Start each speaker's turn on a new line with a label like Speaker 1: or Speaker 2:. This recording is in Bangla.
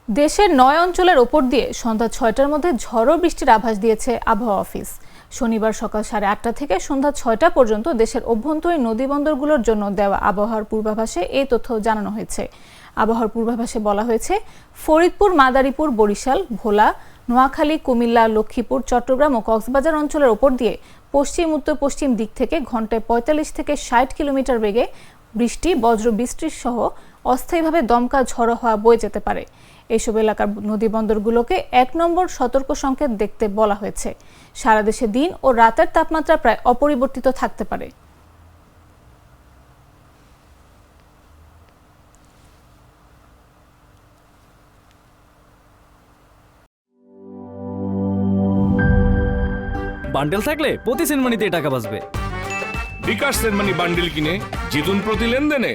Speaker 1: দেশের ৯ অঞ্চলের ওপর দিয়ে সন্ধ্যা ৬টার মধ্যে ঝড়ো বৃষ্টির আভাস দিয়েছে আবহাওয়া অফিস। শনিবার সকাল ৮:৩০ থেকে সন্ধ্যা ৬টা পর্যন্ত দেশের অভ্যন্তরীণ নদীবন্দরগুলোর জন্য দেওয়া আবহাওয়ার পূর্বাভাসে এই তথ্য জানানো হয়েছে। আবহাওয়ার পূর্বাভাসে বলা হয়েছে, ফরিদপুর, মাদারীপুর, বরিশাল, ভোলা, নোয়াখালী, কুমিল্লা, লক্ষ্মীপুর, চট্টগ্রাম ও কক্সবাজার অঞ্চলের ওপর দিয়ে পশ্চিম উত্তর পশ্চিম দিক থেকে ঘন্টায় ৪৫ থেকে ৬০ কিলোমিটার বেগে বৃষ্টি, বজ্র বৃষ্টি সহ অস্থায়ীভাবে দমকা ঝড়ো হওয়া বয়ে যেতে পারে। এইসব এলাকার নদীবন্দরগুলোকে ১ নম্বর সতর্ক সংকেত দেখতে বলা হয়েছে। সারা দেশে দিন ও রাতের তাপমাত্রা প্রায় অপরিবর্তিত থাকতে পারে।
Speaker 2: বান্ডেল থাকলে প্রতি সেনমানিতে টাকা বাঁচবে।
Speaker 3: বিকাশ সেনমানি বান্ডিল কিনে জিতুন প্রতি লেনদেনে।